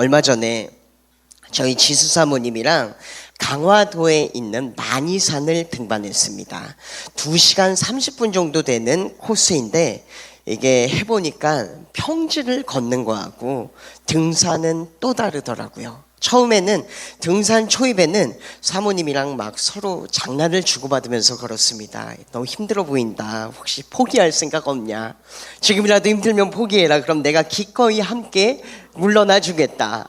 얼마 전에 저희 지수 사모님이랑 강화도에 있는 만이산을 등반했습니다. 2시간 30분 정도 되는 코스인데 이게 해보니까 평지를 걷는 거하고 등산은 또 다르더라고요. 처음에는 등산 초입에는 사모님이랑 막 서로 장난을 주고받으면서 걸었습니다. 너무 힘들어 보인다. 혹시 포기할 생각 없냐? 지금이라도 힘들면 포기해라. 그럼 내가 기꺼이 함께 물러나 주겠다.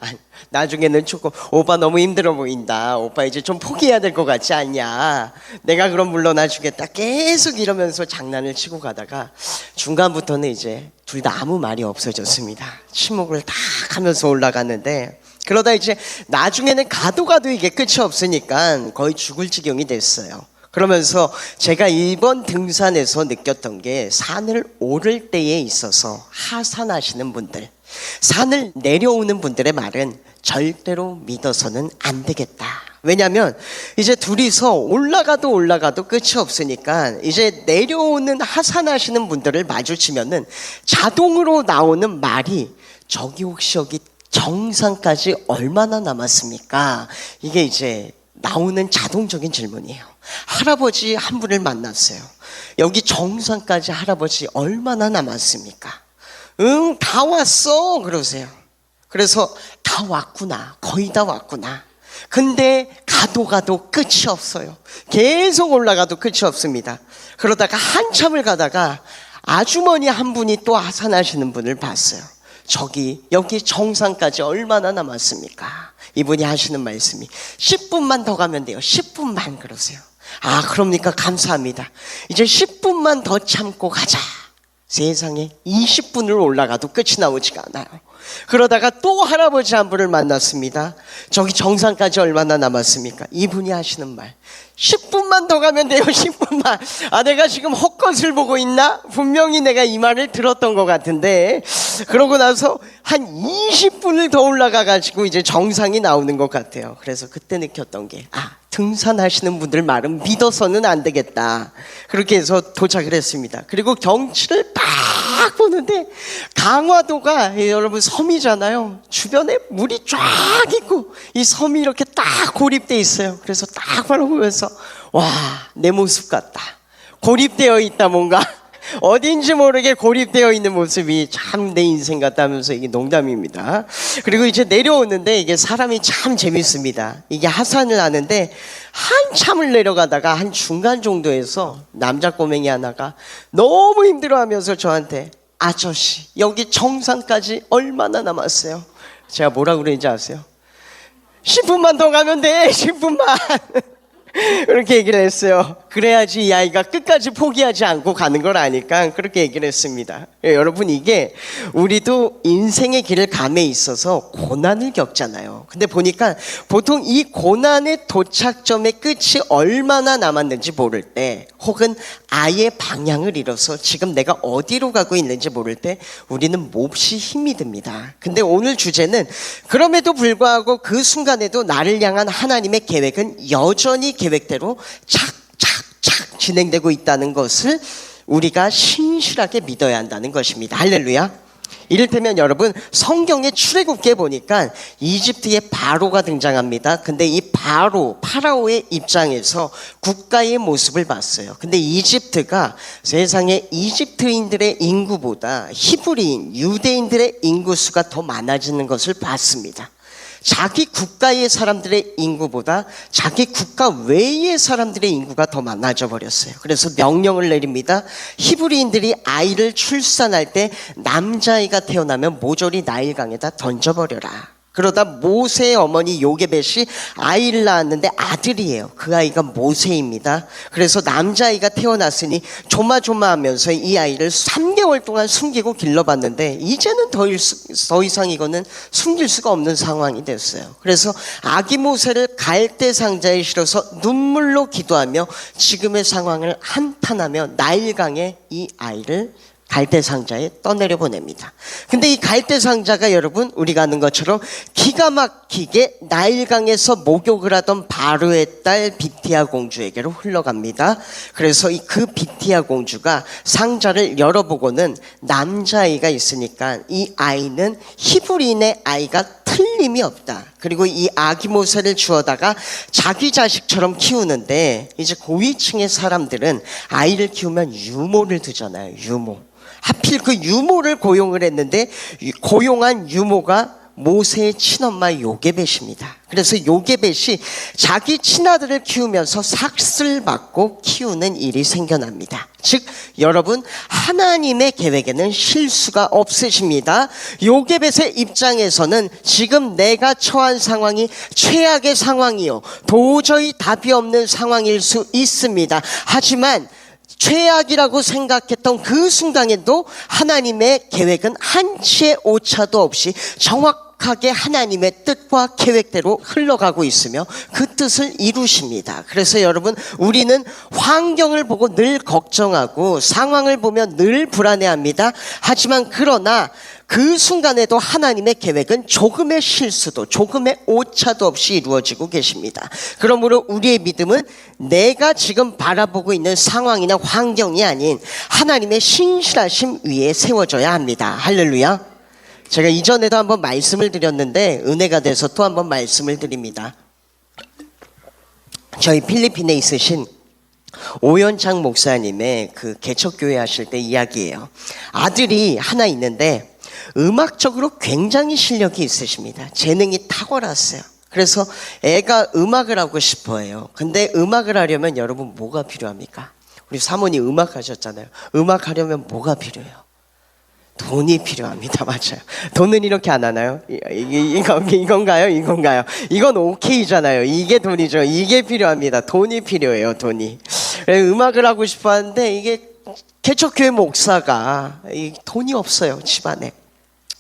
나중에는 조금 오빠 너무 힘들어 보인다. 오빠 이제 좀 포기해야 될 것 같지 않냐? 내가 그럼 물러나 주겠다. 계속 이러면서 장난을 치고 가다가 중간부터는 이제 둘 다 아무 말이 없어졌습니다. 침묵을 딱 하면서 올라갔는데 그러다 이제 나중에는 가도 이게 끝이 없으니까 거의 죽을 지경이 됐어요. 그러면서 제가 이번 등산에서 느꼈던 게 산을 오를 때에 있어서 하산하시는 분들, 산을 내려오는 분들의 말은 절대로 믿어서는 안 되겠다. 왜냐하면 이제 둘이서 올라가도 끝이 없으니까 이제 내려오는 하산하시는 분들을 마주치면은 자동으로 나오는 말이 저기 혹시 여기 정상까지 얼마나 남았습니까? 이게 이제 나오는 자동적인 질문이에요. 할아버지 한 분을 만났어요. 여기 정상까지 할아버지 얼마나 남았습니까? 응, 다 왔어. 그러세요. 그래서 다 왔구나. 거의 다 왔구나. 근데 가도 끝이 없어요. 계속 올라가도 끝이 없습니다. 그러다가 한참을 가다가 아주머니 한 분이 또 하산하시는 분을 봤어요. 저기 여기 정상까지 얼마나 남았습니까? 이분이 하시는 말씀이 10분만 더 가면 돼요. 10분만. 그러세요. 아, 그럽니까? 감사합니다. 이제 10분만 더 참고 가자. 세상에 20분을 올라가도 끝이 나오지가 않아요. 그러다가 또 할아버지 한 분을 만났습니다. 저기 정상까지 얼마나 남았습니까? 이분이 하시는 말 10분만 더 가면 돼요. 10분만. 아, 내가 지금 헛것을 보고 있나? 분명히 내가 이 말을 들었던 것 같은데 그러고 나서 한 20분을 더 올라가가지고 이제 정상이 나오는 것 같아요. 그래서 그때 느꼈던 게 등산하시는 분들 말은 믿어서는 안 되겠다. 그렇게 해서 도착을 했습니다. 그리고 경치를 딱 보는데 강화도가 여러분 섬이잖아요. 주변에 물이 쫙 있고 이 섬이 이렇게 딱 고립돼 있어요. 그래서 딱 바라보면서 와, 내 모습 같다. 고립되어 있다. 뭔가 어딘지 모르게 고립되어 있는 모습이 참 내 인생 같다면서 이게 농담입니다. 그리고 이제 내려오는데 이게 사람이 참 재밌습니다. 이게 하산을 하는데 한참을 내려가다가 한 중간 정도에서 남자 꼬맹이 하나가 너무 힘들어하면서 저한테 아저씨 여기 정상까지 얼마나 남았어요? 제가 뭐라고 그랬는지 아세요? 10분만 더 가면 돼. 10분만. 그렇게 얘기를 했어요. 그래야지 이 아이가 끝까지 포기하지 않고 가는 걸 아니까 그렇게 얘기를 했습니다. 여러분, 이게 우리도 인생의 길을 감에 있어서 고난을 겪잖아요. 근데 보니까 보통 이 고난의 도착점의 끝이 얼마나 남았는지 모를 때, 혹은 아예 방향을 잃어서 지금 내가 어디로 가고 있는지 모를 때 우리는 몹시 힘이 듭니다. 근데 오늘 주제는 그럼에도 불구하고 그 순간에도 나를 향한 하나님의 계획은 여전히 계획대로 착착착 진행되고 있다는 것을 우리가 신실하게 믿어야 한다는 것입니다. 할렐루야. 이를테면 여러분, 성경의 출애굽기에 보니까 이집트의 바로가 등장합니다. 근데 이 파라오의 입장에서 국가의 모습을 봤어요. 근데 이집트가 세상에 이집트인들의 인구보다 히브리인, 유대인들의 인구수가 더 많아지는 것을 봤습니다. 자기 국가의 사람들의 인구보다 자기 국가 외의 사람들의 인구가 더 많아져 버렸어요. 그래서 명령을 내립니다. 히브리인들이 아이를 출산할 때 남자아이가 태어나면 모조리 나일강에다 던져버려라. 그러다 모세의 어머니 요게벳이 아이를 낳았는데 아들이에요. 그 아이가 모세입니다. 그래서 남자아이가 태어났으니 조마조마하면서 이 아이를 3개월 동안 숨기고 길러봤는데 이제는 더 이상 이거는 숨길 수가 없는 상황이 됐어요. 그래서 아기 모세를 갈대 상자에 실어서 눈물로 기도하며 지금의 상황을 한탄하며 나일강에 이 아이를 갈대 상자에 떠내려 보냅니다. 근데 이 갈대 상자가 여러분, 우리가 아는 것처럼 기가 막히게 나일강에서 목욕을 하던 바로의 딸 비티아 공주에게로 흘러갑니다. 그래서 그 비티아 공주가 상자를 열어보고는 남자아이가 있으니까 이 아이는 히브리인의 아이가 틀림이 없다. 그리고 이 아기 모세를 주워다가 자기 자식처럼 키우는데, 이제 고위층의 사람들은 아이를 키우면 유모를 두잖아요. 유모. 하필 그 유모를 고용을 했는데, 고용한 유모가 모세의 친엄마 요게벳입니다. 그래서 요게벳이 자기 친아들을 키우면서 삭슬 받고 키우는 일이 생겨납니다. 즉 여러분, 하나님의 계획에는 실수가 없으십니다. 요게벳의 입장에서는 지금 내가 처한 상황이 최악의 상황이요, 도저히 답이 없는 상황일 수 있습니다. 하지만 최악이라고 생각했던 그 순간에도 하나님의 계획은 한치의 오차도 없이 정확하게 하나님의 뜻과 계획대로 흘러가고 있으며 그 뜻을 이루십니다. 그래서 여러분, 우리는 환경을 보고 늘 걱정하고 상황을 보면 늘 불안해합니다. 하지만 그러나 그 순간에도 하나님의 계획은 조금의 실수도 조금의 오차도 없이 이루어지고 계십니다. 그러므로 우리의 믿음은 내가 지금 바라보고 있는 상황이나 환경이 아닌 하나님의 신실하심 위에 세워져야 합니다. 할렐루야. 제가 이전에도 한번 말씀을 드렸는데 은혜가 돼서 또 한번 말씀을 드립니다. 저희 필리핀에 있으신 오연창 목사님의 그 개척교회 하실 때 이야기예요. 아들이 하나 있는데 음악적으로 굉장히 실력이 있으십니다. 재능이 탁월했어요. 그래서 애가 음악을 하고 싶어 해요. 근데 음악을 하려면 여러분 뭐가 필요합니까? 우리 사모님 음악 하셨잖아요. 음악 하려면 뭐가 필요해요? 돈이 필요합니다. 맞아요. 돈은 이렇게 안 하나요? 이건가요? 이건 오케이잖아요. 이게 돈이죠. 이게 필요합니다. 돈이 필요해요. 돈이. 음악을 하고 싶어 하는데 이게 개척교회 목사가 돈이 없어요. 집안에.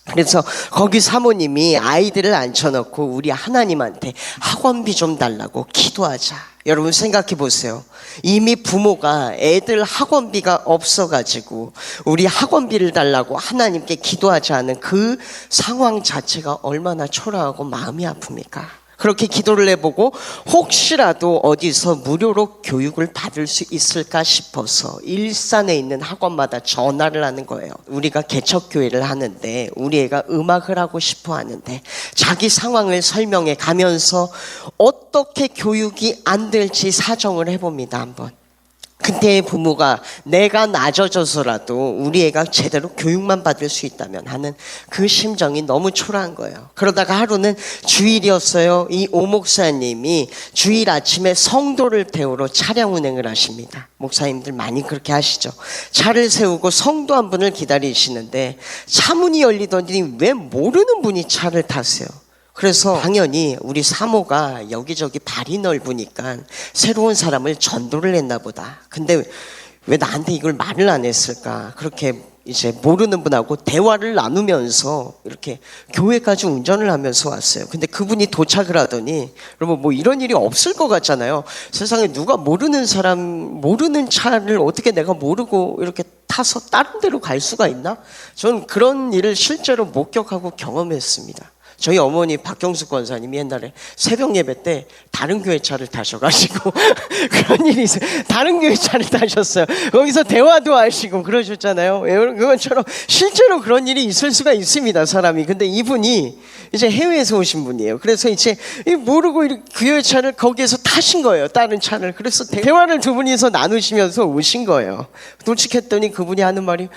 그래서 거기 사모님이 아이들을 앉혀놓고 우리 하나님한테 학원비 좀 달라고 기도하자. 여러분 생각해 보세요. 이미 부모가 애들 학원비가 없어가지고 우리 학원비를 달라고 하나님께 기도하지 않은 그 상황 자체가 얼마나 초라하고 마음이 아픕니까? 그렇게 기도를 해보고 혹시라도 어디서 무료로 교육을 받을 수 있을까 싶어서 일산에 있는 학원마다 전화를 하는 거예요. 우리가 개척교회를 하는데 우리 애가 음악을 하고 싶어 하는데 자기 상황을 설명해 가면서 어떻게 교육이 안 될지 사정을 해봅니다. 한번. 그때의 부모가 내가 낮아져서라도 우리 애가 제대로 교육만 받을 수 있다면 하는 그 심정이 너무 초라한 거예요. 그러다가 하루는 주일이었어요. 이 오 목사님이 주일 아침에 성도를 태우러 차량 운행을 하십니다. 목사님들 많이 그렇게 하시죠. 차를 세우고 성도 한 분을 기다리시는데 차문이 열리더니 왜 모르는 분이 차를 타세요. 그래서 당연히 우리 사모가 여기저기 발이 넓으니까 새로운 사람을 전도를 했나 보다. 근데 왜 나한테 이걸 말을 안 했을까? 그렇게 이제 모르는 분하고 대화를 나누면서 이렇게 교회까지 운전을 하면서 왔어요. 근데 그분이 도착을 하더니 여러분 뭐 이런 일이 없을 것 같잖아요. 세상에 누가 모르는 사람, 모르는 차를 어떻게 내가 모르고 이렇게 타서 다른 데로 갈 수가 있나? 저는 그런 일을 실제로 목격하고 경험했습니다. 저희 어머니 박경숙 권사님이 옛날에 새벽 예배 때 다른 교회 차를 타셔가지고 그런 일이 있어요. 다른 교회 차를 타셨어요. 거기서 대화도 하시고 그러셨잖아요. 그것처럼 실제로 그런 일이 있을 수가 있습니다. 사람이. 근데 이분이 이제 해외에서 오신 분이에요. 그래서 이제 모르고 교회 차를 거기에서 타신 거예요. 다른 차를. 그래서 대화를 두 분이서 나누시면서 오신 거예요. 도착했더니 그분이 하는 말이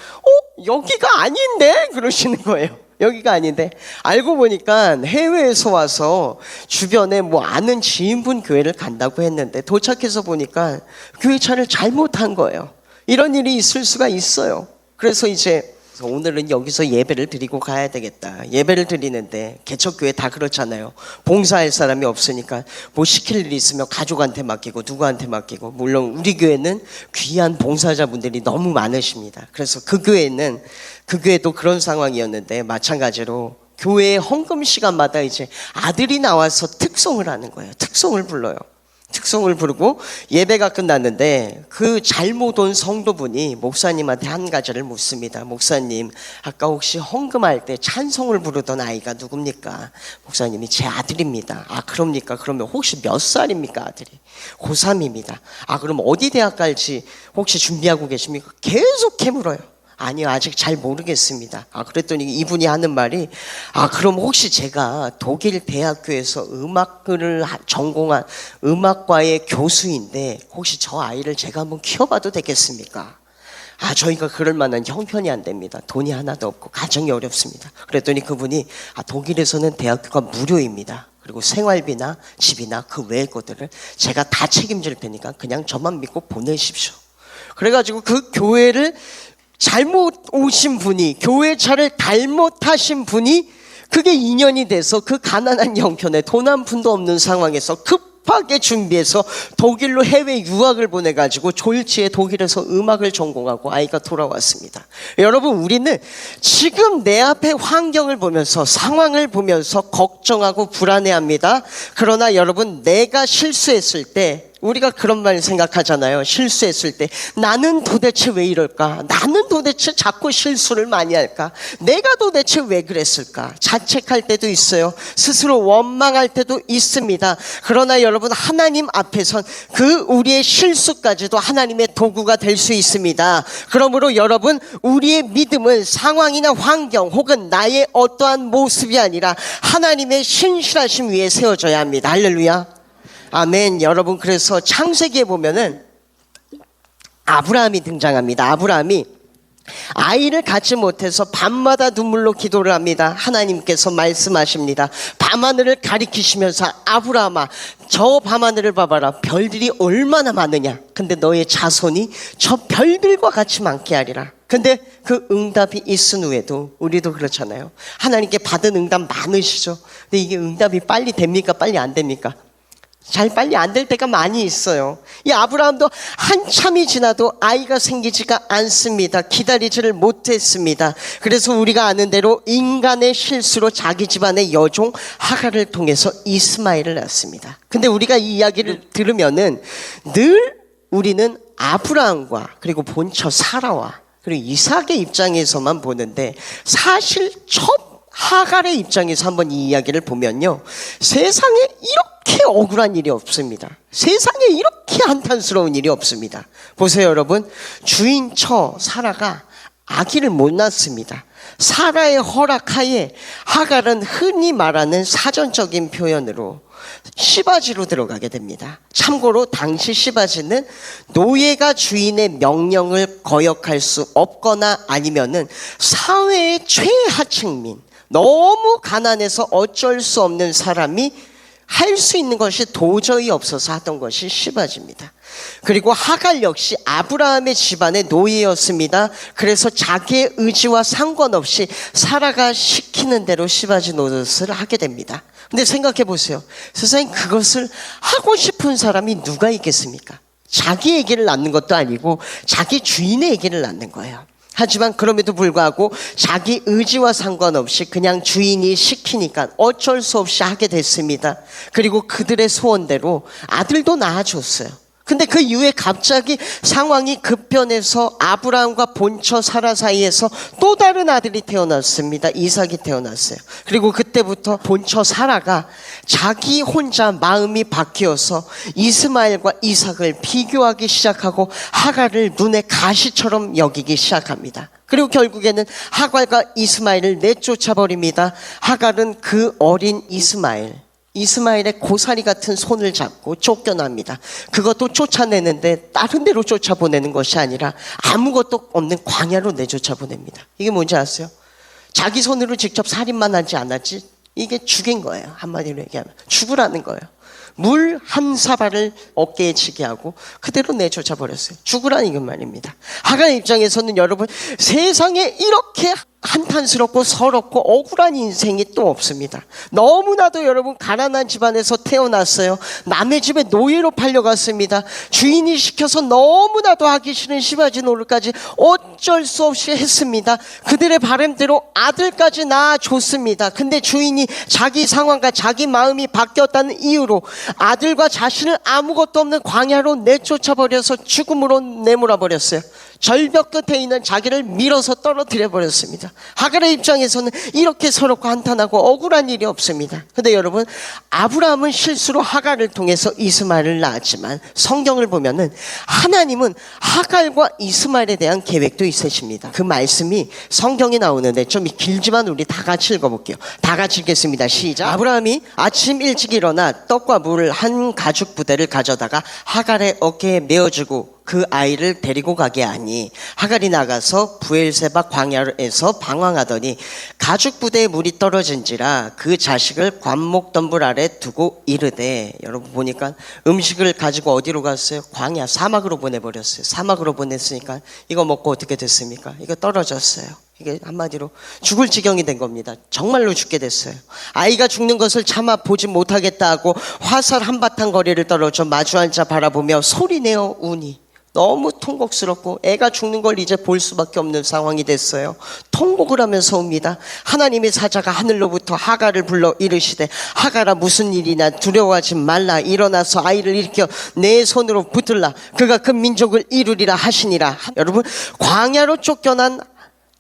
여기가 아닌데? 그러시는 거예요. 여기가 아닌데. 알고 보니까 해외에서 와서 주변에 뭐 아는 지인분 교회를 간다고 했는데 도착해서 보니까 교회 차를 잘못한 거예요. 이런 일이 있을 수가 있어요. 그래서 이제 오늘은 여기서 예배를 드리고 가야 되겠다. 예배를 드리는데 개척교회 다 그렇잖아요. 봉사할 사람이 없으니까 뭐 시킬 일이 있으면 가족한테 맡기고 누구한테 맡기고, 물론 우리 교회는 귀한 봉사자분들이 너무 많으십니다. 그래서 그 교회도 그런 상황이었는데 마찬가지로 교회 헌금 시간마다 이제 아들이 나와서 특송을 하는 거예요. 특송을 불러요. 특송을 부르고 예배가 끝났는데 그 잘못 온 성도분이 목사님한테 한 가지를 묻습니다. 목사님, 아까 혹시 헌금할 때 찬송을 부르던 아이가 누굽니까? 목사님이 제 아들입니다. 아, 그럽니까? 그러면 혹시 몇 살입니까? 아들이 고3입니다. 아, 그럼 어디 대학 갈지 혹시 준비하고 계십니까? 계속 캐물어요. 아니요, 아직 잘 모르겠습니다. 그랬더니 이분이 하는 말이, 그럼 혹시 제가 독일 대학교에서 음악을 전공한 음악과의 교수인데 혹시 저 아이를 제가 한번 키워봐도 되겠습니까? 저희가 그럴 만한 형편이 안 됩니다. 돈이 하나도 없고 가정이 어렵습니다. 그랬더니 그분이 독일에서는 대학교가 무료입니다. 그리고 생활비나 집이나 그 외의 것들을 제가 다 책임질 테니까 그냥 저만 믿고 보내십시오. 그래가지고 그 교회를 잘못 오신 분이, 교회 차를 잘못 타신 분이 그게 인연이 돼서 그 가난한 형편에 돈 한 푼도 없는 상황에서 급하게 준비해서 독일로 해외 유학을 보내가지고 졸지에 독일에서 음악을 전공하고 아이가 돌아왔습니다. 여러분, 우리는 지금 내 앞에 환경을 보면서 상황을 보면서 걱정하고 불안해합니다. 그러나 여러분, 내가 실수했을 때 우리가 그런 말 생각하잖아요. 실수했을 때 나는 도대체 왜 이럴까? 나는 도대체 자꾸 실수를 많이 할까? 내가 도대체 왜 그랬을까? 자책할 때도 있어요. 스스로 원망할 때도 있습니다. 그러나 여러분, 하나님 앞에선 그 우리의 실수까지도 하나님의 도구가 될 수 있습니다. 그러므로 여러분, 우리의 믿음은 상황이나 환경 혹은 나의 어떠한 모습이 아니라 하나님의 신실하심 위에 세워져야 합니다. 할렐루야. 아멘. 여러분, 그래서 창세기에 보면은 아브라함이 등장합니다. 아브라함이 아이를 갖지 못해서 밤마다 눈물로 기도를 합니다. 하나님께서 말씀하십니다. 밤하늘을 가리키시면서 아브라함아, 저 밤하늘을 봐봐라. 별들이 얼마나 많으냐. 근데 너의 자손이 저 별들과 같이 많게 하리라. 근데 그 응답이 있은 후에도 우리도 그렇잖아요. 하나님께 받은 응답 많으시죠. 근데 이게 응답이 빨리 됩니까? 빨리 안 됩니까? 잘 빨리 안 될 때가 많이 있어요. 이 아브라함도 한참이 지나도 아이가 생기지가 않습니다. 기다리지를 못했습니다. 그래서 우리가 아는 대로 인간의 실수로 자기 집안의 여종 하갈을 통해서 이스마엘을 낳습니다. 근데 우리가 이 이야기를 들으면은 늘 우리는 아브라함과 그리고 본처 사라와 그리고 이삭의 입장에서만 보는데, 사실 첫 하갈의 입장에서 한번 이 이야기를 보면요, 세상에 이렇게 억울한 일이 없습니다. 세상에 이렇게 한탄스러운 일이 없습니다. 보세요 여러분, 주인 처 사라가 아기를 못 낳습니다. 사라의 허락하에 하갈은 흔히 말하는 사전적인 표현으로 시바지로 들어가게 됩니다. 참고로 당시 시바지는 노예가 주인의 명령을 거역할 수 없거나 아니면은 사회의 최하층민, 너무 가난해서 어쩔 수 없는 사람이 할 수 있는 것이 도저히 없어서 하던 것이 시바지입니다. 그리고 하갈 역시 아브라함의 집안의 노예였습니다. 그래서 자기의 의지와 상관없이 사라가 시키는 대로 시바지 노릇을 하게 됩니다. 근데 생각해 보세요. 세상에 그것을 하고 싶은 사람이 누가 있겠습니까? 자기 아기를 낳는 것도 아니고 자기 주인의 아기를 낳는 거예요. 하지만 그럼에도 불구하고 자기 의지와 상관없이 그냥 주인이 시키니까 어쩔 수 없이 하게 됐습니다. 그리고 그들의 소원대로 아들도 낳아줬어요. 근데 그 이후에 갑자기 상황이 급변해서 아브라함과 본처 사라 사이에서 또 다른 아들이 태어났습니다. 이삭이 태어났어요. 그리고 그때부터 본처 사라가 자기 혼자 마음이 바뀌어서 이스마엘과 이삭을 비교하기 시작하고 하갈을 눈에 가시처럼 여기기 시작합니다. 그리고 결국에는 하갈과 이스마엘을 내쫓아버립니다. 하갈은 그 어린 이스마엘의 고사리 같은 손을 잡고 쫓겨납니다. 그것도 쫓아내는데 다른 데로 쫓아보내는 것이 아니라 아무것도 없는 광야로 내쫓아보냅니다. 이게 뭔지 아세요? 자기 손으로 직접 살인만 하지 않았지, 이게 죽인 거예요. 한마디로 얘기하면 죽으라는 거예요. 물 한 사발을 어깨에 지게 하고 그대로 내쫓아 버렸어요. 죽으라는 그 말입니다. 하갈 입장에서는 여러분, 세상에 이렇게 한탄스럽고 서럽고 억울한 인생이 또 없습니다. 너무나도 여러분 가난한 집안에서 태어났어요. 남의 집에 노예로 팔려갔습니다. 주인이 시켜서 너무나도 하기 싫은 시바지 노릇까지 어쩔 수 없이 했습니다. 그들의 바람대로 아들까지 낳아줬습니다. 근데 주인이 자기 상황과 자기 마음이 바뀌었다는 이유로 아들과 자신을 아무것도 없는 광야로 내쫓아버려서 죽음으로 내몰아 버렸어요. 절벽 끝에 있는 자기를 밀어서 떨어뜨려 버렸습니다. 하갈의 입장에서는 이렇게 서럽고 한탄하고 억울한 일이 없습니다. 근데 여러분, 아브라함은 실수로 하갈을 통해서 이스마엘을 낳았지만 성경을 보면은 하나님은 하갈과 이스마엘에 대한 계획도 있으십니다. 그 말씀이 성경에 나오는데 좀 길지만 우리 다 같이 읽어볼게요. 다 같이 읽겠습니다. 시작. 아브라함이 아침 일찍 일어나 떡과 물을 한 가죽 부대를 가져다가 하갈의 어깨에 메어주고 그 아이를 데리고 가게 하니 하갈이 나가서 부엘세바 광야에서 방황하더니 가죽 부대에 물이 떨어진지라 그 자식을 관목덤불 아래 두고 이르되, 여러분 보니까 음식을 가지고 어디로 갔어요? 광야, 사막으로 보내버렸어요. 사막으로 보냈으니까 이거 먹고 어떻게 됐습니까? 이거 떨어졌어요. 이게 한마디로 죽을 지경이 된 겁니다. 정말로 죽게 됐어요. 아이가 죽는 것을 참아 보지 못하겠다 하고 화살 한바탕 거리를 떨어져 마주 앉아 바라보며 소리내어 우니 너무 통곡스럽고 애가 죽는 걸 이제 볼 수밖에 없는 상황이 됐어요. 통곡을 하면서 옵니다. 하나님의 사자가 하늘로부터 하갈을 불러 이르시되, 하갈아 무슨 일이냐, 두려워하지 말라. 일어나서 아이를 일으켜 내 손으로 붙들라. 그가 그 민족을 이루리라 하시니라. 여러분, 광야로 쫓겨난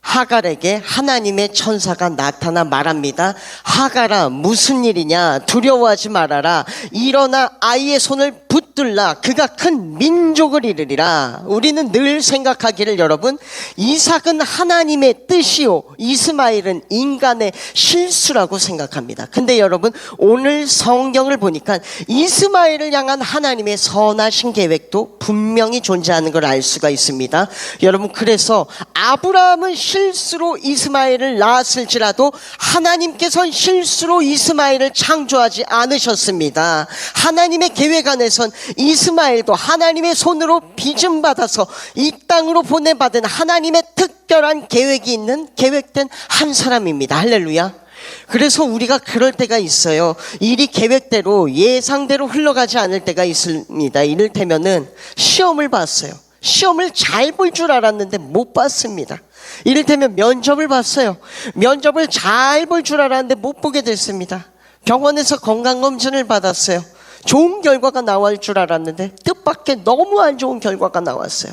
하갈에게 하나님의 천사가 나타나 말합니다. 하갈아 무슨 일이냐, 두려워하지 말아라. 일어나 아이의 손을 붙들라. 그가 큰 민족을 이루리라. 우리는 늘 생각하기를, 여러분, 이삭은 하나님의 뜻이요 이스마엘은 인간의 실수라고 생각합니다. 근데 여러분, 오늘 성경을 보니까 이스마엘을 향한 하나님의 선하신 계획도 분명히 존재하는 걸 알 수가 있습니다. 여러분, 그래서 아브라함은 실수로 이스마엘을 낳았을지라도 하나님께서는 실수로 이스마엘을 창조하지 않으셨습니다. 하나님의 계획 안에선 이스마엘도 하나님의 손으로 빚음 받아서 이 땅으로 보내받은 하나님의 특별한 계획이 있는 계획된 한 사람입니다. 할렐루야. 그래서 우리가 그럴 때가 있어요. 일이 계획대로 예상대로 흘러가지 않을 때가 있습니다. 이를테면은 시험을 봤어요. 시험을 잘 볼 줄 알았는데 못 봤습니다. 이를테면 면접을 봤어요. 면접을 잘 볼 줄 알았는데 못 보게 됐습니다. 병원에서 건강검진을 받았어요. 좋은 결과가 나올 줄 알았는데 뜻밖의 너무 안 좋은 결과가 나왔어요.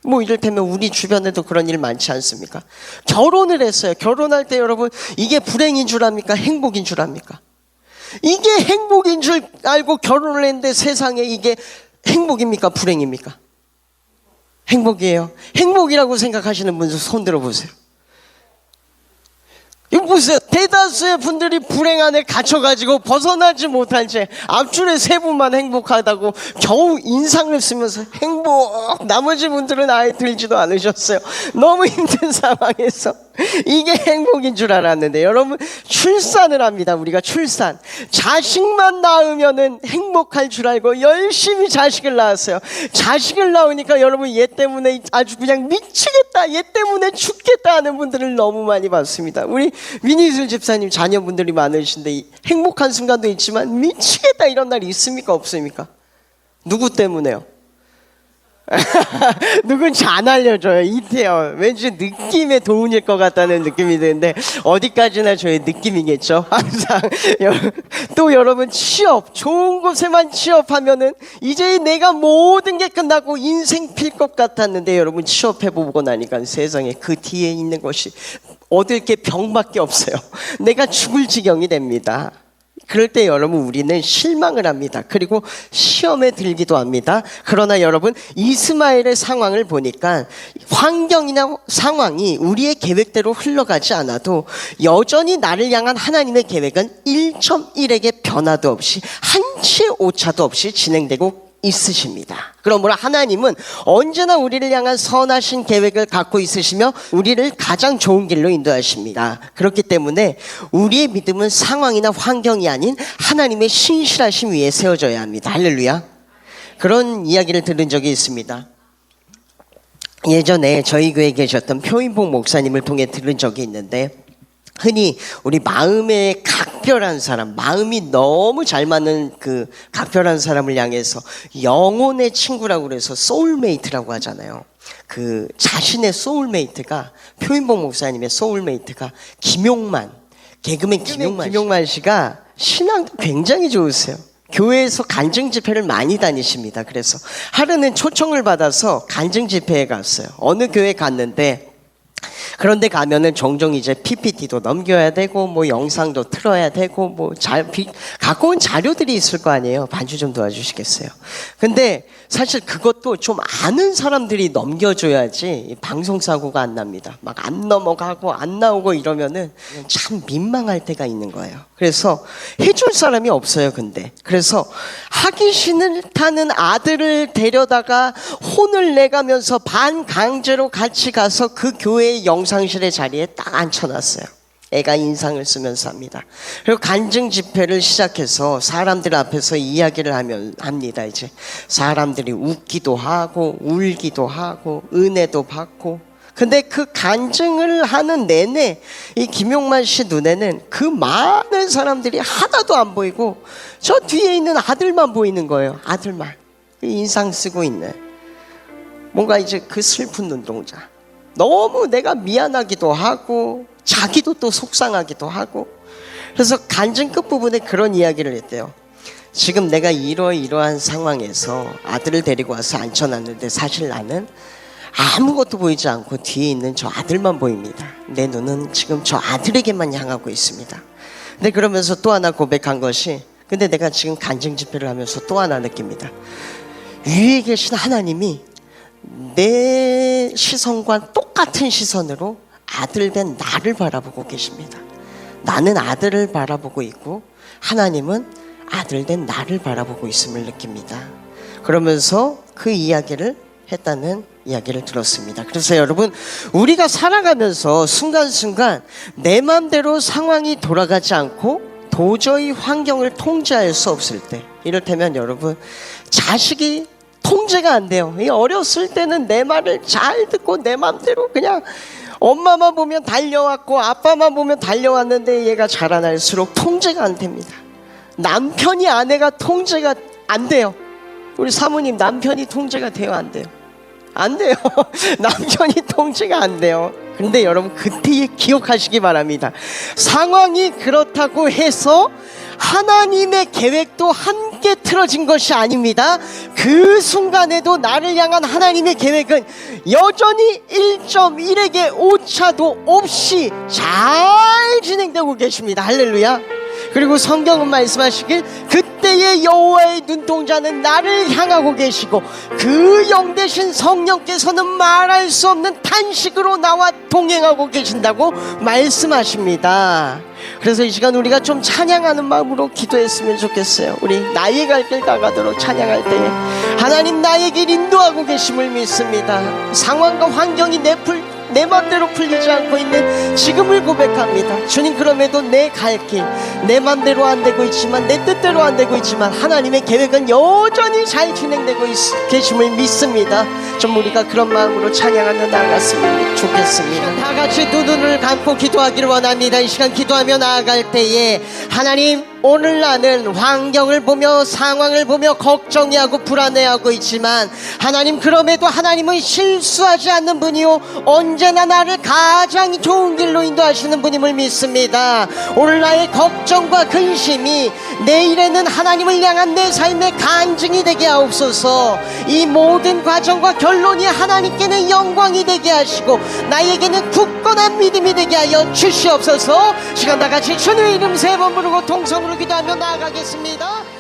뭐 이를테면 우리 주변에도 그런 일 많지 않습니까? 결혼을 했어요. 결혼할 때 여러분, 이게 불행인 줄 압니까? 행복인 줄 압니까? 이게 행복인 줄 알고 결혼을 했는데 세상에 이게 행복입니까? 불행입니까? 행복이에요. 행복이라고 생각하시는 분들 손 들어보세요. 이거 보세요. 대다수의 분들이 불행 안에 갇혀가지고 벗어나지 못한 채 앞줄에 세 분만 행복하다고 겨우 인상을 쓰면서 행복, 나머지 분들은 아예 들지도 않으셨어요. 너무 힘든 상황에서 이게 행복인 줄 알았는데, 여러분, 출산을 합니다. 우리가 출산, 자식만 낳으면은 행복할 줄 알고 열심히 자식을 낳았어요. 자식을 낳으니까 여러분, 얘 때문에 아주 그냥 미치겠다, 얘 때문에 죽겠다 하는 분들을 너무 많이 봤습니다. 우리 민희슬 집사님 자녀분들이 많으신데 행복한 순간도 있지만 미치겠다 이런 날이 있습니까? 없습니까? 누구 때문에요? 누군지 안 알려줘요. 이태원 왠지 느낌의 도운일 것 같다는 느낌이 드는데 어디까지나 저의 느낌이겠죠. 항상 또 여러분, 취업, 좋은 곳에만 취업하면은 이제 내가 모든 게 끝나고 인생 필 것 같았는데, 여러분, 취업해보고 나니까 세상에 그 뒤에 있는 것이 얻을 게 병밖에 없어요. 내가 죽을 지경이 됩니다. 그럴 때 여러분, 우리는 실망을 합니다. 그리고 시험에 들기도 합니다. 그러나 여러분, 이스마엘의 상황을 보니까 환경이나 상황이 우리의 계획대로 흘러가지 않아도 여전히 나를 향한 하나님의 계획은 1.1에게 변화도 없이 한치의 오차도 없이 진행되고 있으십니다. 그러므로 하나님은 언제나 우리를 향한 선하신 계획을 갖고 있으시며 우리를 가장 좋은 길로 인도하십니다. 그렇기 때문에 우리의 믿음은 상황이나 환경이 아닌 하나님의 신실하심 위에 세워져야 합니다. 할렐루야. 그런 이야기를 들은 적이 있습니다. 예전에 저희 교회에 계셨던 표인복 목사님을 통해 들은 적이 있는데, 흔히 우리 마음에 각별한 사람, 마음이 너무 잘 맞는 그 각별한 사람을 향해서 영혼의 친구라고 그래서 소울메이트라고 하잖아요. 그 자신의 소울메이트가, 표인복 목사님의 소울메이트가 김용만, 개그맨 김용만 씨가 신앙도 굉장히 좋으세요. 교회에서 간증 집회를 많이 다니십니다. 그래서 하루는 초청을 받아서 간증 집회에 갔어요. 어느 교회 갔는데, 그런데 가면은 종종 이제 PPT도 넘겨야 되고 뭐 영상도 틀어야 되고 뭐 갖고 온 자료들이 있을 거 아니에요. 반주 좀 도와주시겠어요? 근데 사실 그것도 좀 아는 사람들이 넘겨줘야지 방송 사고가 안 납니다. 막 안 넘어가고 안 나오고 이러면은 참 민망할 때가 있는 거예요. 그래서 해줄 사람이 없어요. 근데 그래서 하기 싫다는 아들을 데려다가 혼을 내가면서 반강제로 같이 가서 그 교회의 영상실의 자리에 딱 앉혀놨어요. 애가 인상을 쓰면서 합니다. 그리고 간증 집회를 시작해서 사람들 앞에서 이야기를 합니다. 이제 사람들이 웃기도 하고 울기도 하고 은혜도 받고. 근데 그 간증을 하는 내내 이 김용만 씨 눈에는 그 많은 사람들이 하나도 안 보이고 저 뒤에 있는 아들만 보이는 거예요. 아들만. 인상 쓰고 있는. 뭔가 이제 그 슬픈 눈동자. 너무 내가 미안하기도 하고 자기도 또 속상하기도 하고. 그래서 간증 끝부분에 그런 이야기를 했대요. 지금 내가 이러한 상황에서 아들을 데리고 와서 앉혀놨는데 사실 나는 아무것도 보이지 않고 뒤에 있는 저 아들만 보입니다. 내 눈은 지금 저 아들에게만 향하고 있습니다. 근데 그러면서 또 하나 고백한 것이, 근데 내가 지금 간증 집회를 하면서 또 하나 느낍니다. 위에 계신 하나님이 내 시선과 똑같은 시선으로 아들 된 나를 바라보고 계십니다. 나는 아들을 바라보고 있고 하나님은 아들 된 나를 바라보고 있음을 느낍니다. 그러면서 그 이야기를 했다는 이야기를 들었습니다. 그래서 여러분, 우리가 살아가면서 순간순간 내 마음대로 상황이 돌아가지 않고 도저히 환경을 통제할 수 없을 때, 이를테면 여러분, 자식이 통제가 안 돼요. 어렸을 때는 내 말을 잘 듣고 내 마음대로 그냥 엄마만 보면 달려왔고 아빠만 보면 달려왔는데 얘가 자라날수록 통제가 안 됩니다. 남편이 아내가 통제가 안 돼요. 우리 사모님 남편이 통제가 돼요? 안 돼요? 안 돼요. 남편이 통제가 안 돼요. 그런데 여러분, 그때 기억하시기 바랍니다. 상황이 그렇다고 해서 하나님의 계획도 함께 틀어진 것이 아닙니다. 그 순간에도 나를 향한 하나님의 계획은 여전히 1.1에게 오차도 없이 잘 진행되고 계십니다. 할렐루야. 그리고 성경은 말씀하시길 그때의 여호와의 눈동자는 나를 향하고 계시고 그 영 되신 성령께서는 말할 수 없는 탄식으로 나와 동행하고 계신다고 말씀하십니다. 그래서 이 시간 우리가 좀 찬양하는 마음으로 기도했으면 좋겠어요. 우리 나의 갈 길 나가도록 찬양할 때에 하나님 나의 길 인도하고 계심을 믿습니다. 상황과 환경이 내 맘대로 풀리지 않고 있는 지금을 고백합니다. 주님, 그럼에도 내 갈 길 내 맘대로 안 되고 있지만, 내 뜻대로 안 되고 있지만 하나님의 계획은 여전히 잘 진행되고 계심을 믿습니다. 좀 우리가 그런 마음으로 찬양하며 나아갔으면 좋겠습니다. 다 같이 두 눈을 감고 기도하기를 원합니다. 이 시간 기도하며 나아갈 때에 하나님, 오늘 나는 환경을 보며 상황을 보며 걱정해하고 불안해하고 있지만 하나님, 그럼에도 하나님은 실수하지 않는 분이요 언제나 나를 가장 좋은 길로 인도하시는 분임을 믿습니다. 오늘 나의 걱정과 근심이 내일에는 하나님을 향한 내 삶의 간증이 되게 하옵소서. 이 모든 과정과 결론이 하나님께는 영광이 되게 하시고 나에게는 굳건한 믿음이 되게 하여 주시옵소서. 시간 다 같이 주님의 이름 세 번 부르고 통성으로 기도하며 나아가겠습니다.